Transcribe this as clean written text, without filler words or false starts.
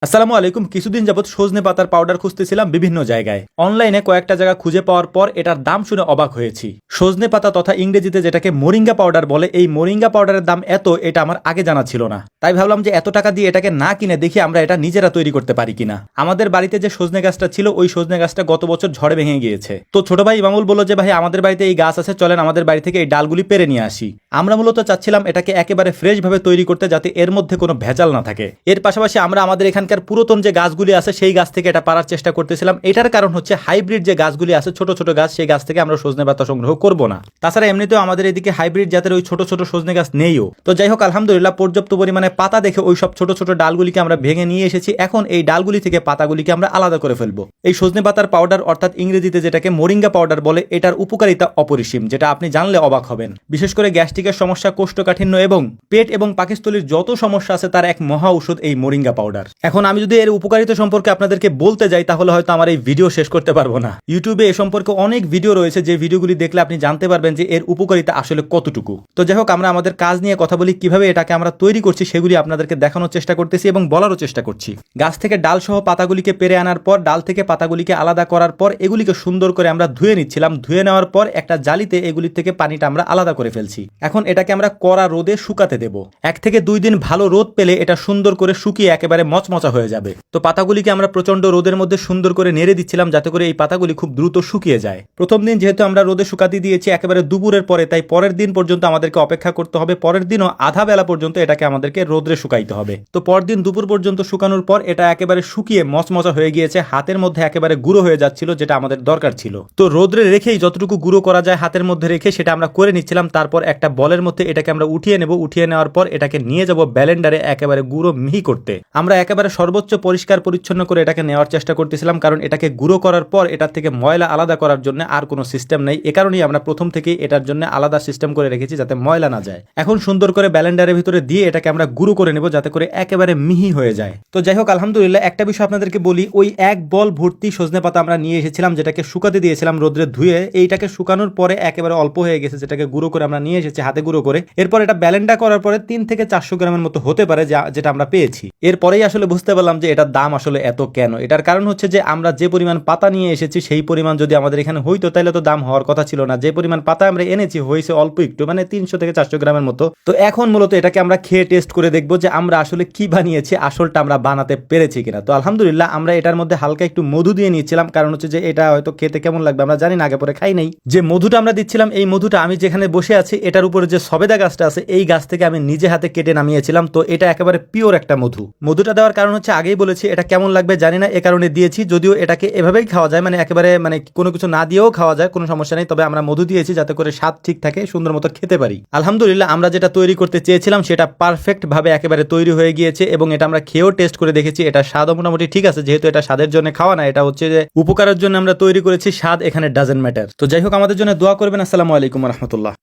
আসসালামু আলাইকুম। কিছুদিন যাবত সজনে পাতার পাউডার খুঁজতেছিলাম বিভিন্ন জায়গায়। অনলাইনে কয়েকটা জায়গা খুঁজে পাওয়ার পর এটার দাম শুনে অবাক হয়েছি। সজনে পাতা তথা ইংরেজিতে যেটাকে মোরিঙ্গা পাউডার বলে, এই মোরিঙ্গা পাউডারের দাম এত, এটা আমার আগে জানা ছিল না। তাই ভাবলাম যে এত টাকা দিয়ে এটাকে না কিনে দেখি আমরা এটা নিজেরা তৈরি করতে পারি কিনা। আমাদের বাড়িতে যে সজনে গাছটা ছিল, ওই সজনে গাছটা গত বছর ঝড়ে ভেঙে গিয়েছে। তো ছোট ভাই ইমামুল বলল যে ভাই আমাদের বাড়িতে এই গাছ আছে, চলেন আমাদের বাড়ি থেকে এই ডালগুলি পেরে নিয়ে আসি। আমরা মূলত চাচ্ছিলাম এটাকে একেবারে ফ্রেশ ভাবে তৈরি করতে, যাতে এর মধ্যে কোনো ভেজাল না থাকে। এর পাশাপাশি আমরা আমাদের এখানকার পুরাতন যে গাছগুলি আছে সেই গাছ থেকে এটা পারার চেষ্টা করতেছিলাম। এটার কারণ হচ্ছে হাইব্রিড যে গাছগুলি আছে, ছোট ছোট গাছ, সেই গাছ থেকে আমরা সজনে পাতা সংগ্রহ করব না। তাছাড়া এমনিতেও আমাদের এদিকে হাইব্রিড জাতের ওই ছোট ছোট সজনে গাছ নেইও। তো যাই হোক, আলহামদুলিল্লাহ পর্যাপ্ত পরিমাণে পাতা দেখে ওই সব ছোট ছোট ডালগুলিকে আমরা ভেঙে নিয়ে এসেছি। এখন এই ডালগুলি থেকে পাতাগুলিকে আমরা আলাদা করে ফেলবো। এই সজনে পাতার পাউডার অর্থাৎ ইংরেজিতে যেটাকে মোরিঙ্গা পাউডার বলে, এটার উপকারিতা অপরিসীম, যেটা আপনি জানলে অবাক হবেন। বিশেষ করে গ্যাস্ট্রিকের সমস্যা, কোষ্ঠকাঠিন্য এবং পেট এবং পাকস্থলীর যত সমস্যা আছে তার এক মহা ঔষধ এই মোরিঙ্গা পাউডার। এখন আমি যদি এর উপকারিতা সম্পর্কে আপনাদেরকে বলতে যাই তাহলে হয়তো আমার এই ভিডিও শেষ করতে পারবো না। ইউটিউবে এ সম্পর্কে অনেক ভিডিও রয়েছে, যে ভিডিওগুলি দেখলে আপনি জানতে পারবেন যে এর উপকারিতা আসলে কতটুকু। তো যাই হোক, আমরা আমাদের কাজ নিয়ে কথা বলি, কিভাবে এটাকে আমরা তৈরি করছি সেগুলি আপনাদেরকে দেখানোর চেষ্টা করতেছি এবং বলারও চেষ্টা করছি। গাছ থেকে ডাল সহ পাতাগুলিকে পেরে আনার পর, ডাল থেকে পাতাগুলিকে আলাদা করার পর এগুলিকে সুন্দর করে আমরা ধুয়ে নিচ্ছিলাম। ধুয়ে নেওয়ার পর একটা জালিতে এগুলি থেকে পানিটা আমরা আলাদা করে ফেলছি। এখন এটাকে আমরা কড়া রোদে শুকাতে দেব। 1 থেকে 2 দিন ভালো রোদ পেলে এটা সুন্দর করে শুকিয়ে একেবারে মচমচা হয়ে যাবে। তো পাতাগুলিকে আমরা প্রচন্ড রোদের মধ্যে সুন্দর করে নেড়ে দিচ্ছিলাম, যাতে করে এই পাতাগুলি খুব দ্রুত শুকিয়ে যায়। প্রথম দিন যেহেতু আমরা রোদে শুকাতে দিয়েছি একেবারে দুপুরের পরে, তাই পরের দিন পর্যন্ত আমাদেরকে অপেক্ষা করতে হবে। পরের দিনও আধা বেলা পর্যন্ত এটাকে আমাদেরকে রোদে শুকাইতে হবে। তো পরদিন দুপুর পর্যন্ত শুকানোর পর এটা একেবারে শুকিয়ে মচমচা হয়ে গিয়েছে, হাতের মধ্যে একেবারে গুঁড়ো হয়ে যাচ্ছিল, যেটা আমাদের দরকার ছিল। তো রোদে রেখেই যতটুকু গুঁড়ো করা যায় হাতের মধ্যে রেখে সেটা আমরা করে নিচ্ছিলাম। তারপর একটা বলের মধ্যে এটাকে আমরা উঠিয়ে নেব। উঠিয়ে নেওয়ার পর এটাকে নিয়ে যাব ব্লেন্ডারে একেবারে গুঁড়ো মিহি করতে। আমরা একেবারে সর্বোচ্চ পরিষ্কার পরিচ্ছন্ন করে এটাকে নেওয়ার চেষ্টা করতেছিলাম, কারণ এটাকে গুঁড়ো করার পর এটার থেকে ময়লা আলাদা করার জন্য আর কোনো সিস্টেম নেই। এ কারণেই আমরা প্রথম থেকেই এটার জন্য আলাদা সিস্টেম করে রেখেছি, যাতে ময়লা না যায়। এখন সুন্দর করে ব্লেন্ডারের ভিতরে দিয়ে এটাকে আমরা গুঁড়ো করে নেব, যাতে করে একেবারে মিহি হয়ে যায়। তো যাই হোক, আলহামদুলিল্লাহ একটা বিষয় আপনাদেরকে বলি, ওই এক বল ভর্তি সজনে পাতা আমরা নিয়ে এসেছিলাম, যেটাকে শুকাতে দিয়েছিলাম রোদ্রে ধুয়ে। এইটাকে শুকানোর পরে একেবারে অল্প হয়ে গেছে, যেটাকে গুঁড়ো করে আমরা নিয়ে এসেছি হাতে গুঁড়ো করে। এরপর এটা ব্লেন্ডার করার পরে 3 থেকে 400 গ্রামের মতো হতে পারে, যেটা আমরা পেয়েছি। এরপরেই আসলে বুঝতে পারলাম যে এটার দাম আসলে এত কেন। এটার কারণ হচ্ছে যে আমরা যে পরিমাণ পাতা নিয়ে এসেছি সেই পরিমাণ যদি আমাদের এখানে হইতো তাহলে তো দাম হওয়ার কথা ছিল না। যে পরিমাণ পাতা আমরা এনেছি হয়েছে অল্প একটু, মানে 300 থেকে 400 গ্রামের মতো। তো এখন মূলত এটাকে আমরা খেয়ে টেস্ট করে দেখবো যে আমরা আসলে কি বানিয়েছি, আসলটা আমরা বানাতে পেরেছি কিনা। তো আলহামদুলিল্লাহ আমরা এটার মধ্যে হালকা একটু মধু দিয়ে নিয়েছিলাম, কারণ হচ্ছে যে এটা হয়তো খেতে কেমন লাগবে আমরা জানি না, আগে পরে খাই নাই। যে মধুটা আমরা দিচ্ছিলাম, এই মধুটা আমি যেখানে বসে আছি এটার উপরে যে সবেদা গাছটা আছে, এই গাছ থেকে আমি নিজে হাতে কেটে নামিয়েছিলাম। তো এটা একেবারে পিওর একটা মধু। মধুটা দেওয়ার কারণ হচ্ছে, আগেই বলেছি, এটা কেমন লাগবে জানি না, এ কারণে দিয়েছি। যদিও এটাকে এভাবেই খাওয়া যায়, মানে একেবারে মানে কোনো কিছু না দিয়েও খাওয়া যায়, কোনো সমস্যা নেই। তবে আমরা মধু দিয়েছি যাতে করে স্বাদ ঠিক থাকে, সুন্দর মতো খেতে পারি। আলহামদুলিল্লাহ আমরা যেটা তৈরি করতে চেয়েছিলাম সেটা পারফেক্ট ভাবে একেবারে তৈরি হয়ে গিয়েছে, এবং এটা আমরা খেয়েও টেস্ট করে দেখেছি। এটা স্বাদও মোটামুটি ঠিক আছে, যেহেতু এটা স্বাদের জন্য খাওয়া না, এটা হচ্ছে যে উপকারের জন্য আমরা তৈরি করেছি। স্বাদ এখানে ডাজেন্ট ম্যাটার। তো যাই হোক, আমাদের জন্য দোয়া করবেন। আসসালামু আলাইকুম রহমতুল্লাহ।